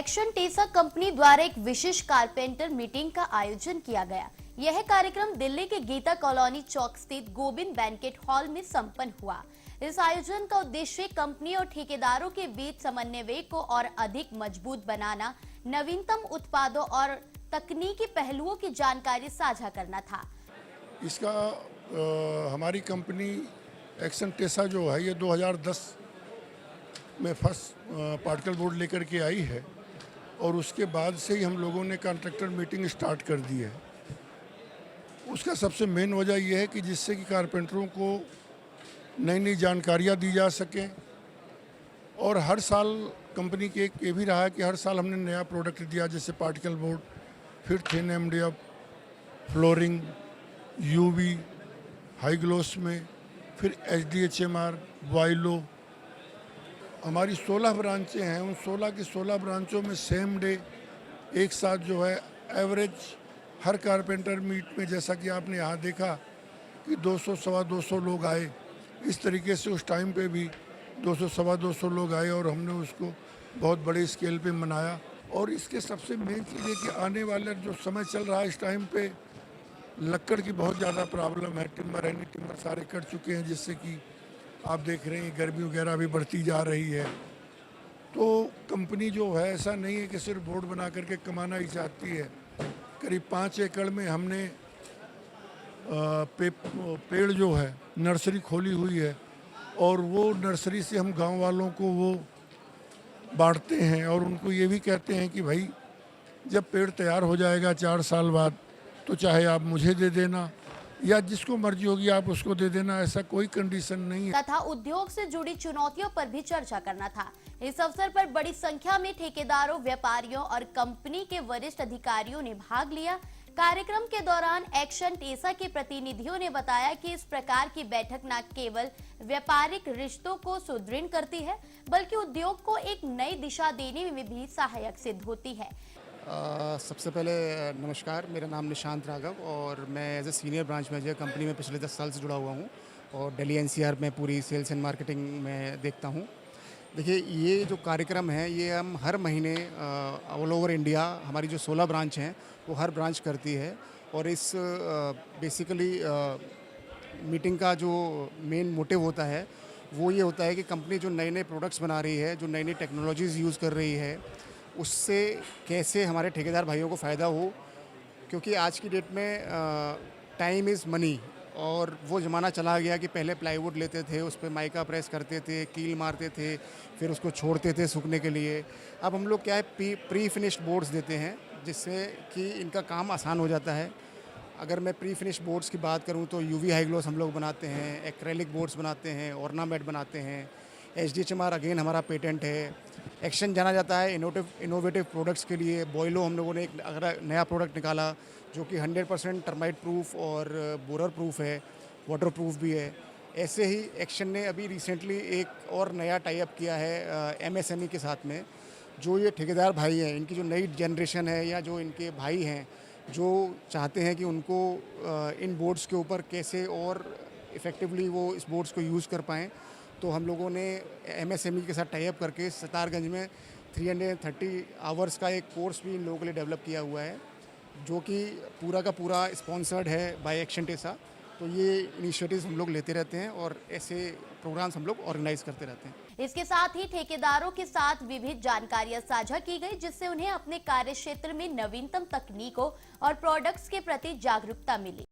Action Tesa company द्वारा एक विशेष carpenter meeting का आयोजन किया गया। यह कार्यक्रम दिल्ली के गीता कॉलोनी चौक स्थित गोविंद बैंकेट हॉल में संपन्न हुआ। इस आयोजन का उद्देश्य कंपनी और ठेकेदारों के बीच समन्वय को और अधिक मजबूत बनाना, नवीनतम उत्पादों और तकनीकी पहलुओं की जानकारी साझा करना था। इसका हमारी कंपनी एक्शन टेसा जो है ये 2010 में फर्स्ट पार्टिकल बोर्ड लेकर के आई है और उसके बाद से ही हम लोगों ने कॉन्ट्रैक्टर मीटिंग स्टार्ट कर दी है। उसका सबसे मेन वजह यह है कि जिससे कि कारपेंटरों को नई नई जानकारियाँ दी जा सकें और हर साल कंपनी के ये भी रहा है कि हर साल हमने नया प्रोडक्ट दिया, जैसे पार्टिकल बोर्ड, फिर thin MDF, flooring, UV, high gloss में, फिर एचडीएचएमआर, वाइलो। हमारी 16 ब्रांचें हैं, उन 16 की 16 ब्रांचों में सेम डे एक साथ जो है एवरेज हर कारपेंटर मीट में, जैसा कि आपने यहाँ देखा कि 200 सवा 200 लोग आए, इस तरीके से उस टाइम पे भी 200 सवा 200 लोग आए और हमने उसको बहुत बड़े स्केल पे मनाया। और इसके सबसे मेन चीज़ है कि आने वाला जो समय चल रहा है इस टाइम पे लक्कड़ की बहुत ज़्यादा प्रॉब्लम है। टिम्बर एनी टिम्बर सारे कट चुके हैं, जिससे कि आप देख रहे हैं गर्मी वगैरह भी बढ़ती जा रही है। तो कंपनी जो है ऐसा नहीं है कि सिर्फ बोर्ड बना करके कमाना ही चाहती है। करीब 5 एकड़ में हमने पेड़ जो है नर्सरी खोली हुई है और वो नर्सरी से हम गांव वालों को वो बांटते हैं और उनको ये भी कहते हैं कि भाई जब पेड़ तैयार हो जाएगा 4 साल बाद तो चाहे आप मुझे दे देना या जिसको मर्जी होगी आप उसको दे देना, ऐसा कोई कंडीशन नहीं है। तथा उद्योग से जुड़ी चुनौतियों पर भी चर्चा करना था। इस अवसर पर बड़ी संख्या में ठेकेदारों, व्यापारियों और कंपनी के वरिष्ठ अधिकारियों ने भाग लिया। कार्यक्रम के दौरान एक्शन टेसा के प्रतिनिधियों ने बताया कि इस प्रकार की बैठक न केवल व्यापारिक रिश्तों को सुदृढ़ करती है, बल्कि उद्योग को एक नई दिशा देने में भी सहायक सिद्ध होती है। सबसे पहले नमस्कार, मेरा नाम निशांत राघव और मैं as a senior branch manager company में पिछले 10 साल से जुड़ा हुआ हूँ और दिल्ली एनसीआर में पूरी सेल्स एंड मार्केटिंग में देखता हूँ। देखिए, ये जो कार्यक्रम है ये हम हर महीने ऑल ओवर इंडिया, हमारी जो 16 ब्रांच हैं वो हर ब्रांच करती है और इस बेसिकली मीटिंग का जो मेन मोटिव होता है वो ये होता है कि कंपनी जो नए नए प्रोडक्ट्स बना रही है, जो नई नई टेक्नोलॉजीज़ यूज़ कर रही है, उससे कैसे हमारे ठेकेदार भाइयों को फ़ायदा हो। क्योंकि आज की डेट में टाइम इज़ मनी और वो ज़माना चला गया कि पहले प्लाईवुड लेते थे, उस पर माइका प्रेस करते थे, कील मारते थे, फिर उसको छोड़ते थे सूखने के लिए। अब हम लोग क्या है प्री फिनिश्ड बोर्ड्स देते हैं, जिससे कि इनका काम आसान हो जाता है। अगर मैं प्री फिनिश बोर्ड्स की बात करूं तो यूवी हाई ग्लोस हम लोग बनाते हैं, एक्रेलिक बोर्ड्स बनाते हैं, ऑर्नामेंट बनाते हैं। एचडीएचएमआर अगेन हमारा पेटेंट है। एक्शन जाना जाता है इनोवेटिव प्रोडक्ट्स के लिए। बॉयलो हम लोगों ने एक नया प्रोडक्ट निकाला जो कि 100% टर्माइट प्रूफ और बोरर प्रूफ है, वाटर प्रूफ भी है। ऐसे ही एक्शन ने अभी रिसेंटली एक और नया टाई अप किया है एमएसएमई के साथ में। जो ये ठेकेदार भाई हैं, इनकी जो नई जनरेशन है या जो इनके भाई हैं जो चाहते हैं कि उनको इन बोर्ड्स के ऊपर कैसे और इफ़ेक्टिवली वो इस बोर्ड्स को यूज़ कर पाएँ, तो हम लोगों ने एमएसएमई के साथ टाई अप करके सितारगंज में 330 आवर्स का एक कोर्स भी इन लोगों के लिए डेवलप किया हुआ है, जो कि पूरा का पूरा स्पॉन्सर्ड है बाय एक्शन टेसा। तो ये इनिशिएटिव्स हम लोग लेते रहते हैं और ऐसे प्रोग्राम्स हम लोग ऑर्गेनाइज करते रहते हैं। इसके साथ ही ठेकेदारों के साथ विविध जानकारियां साझा की गई, जिससे उन्हें अपने कार्य क्षेत्र में नवीनतम तकनीकों और प्रोडक्ट्स के प्रति जागरूकता मिली।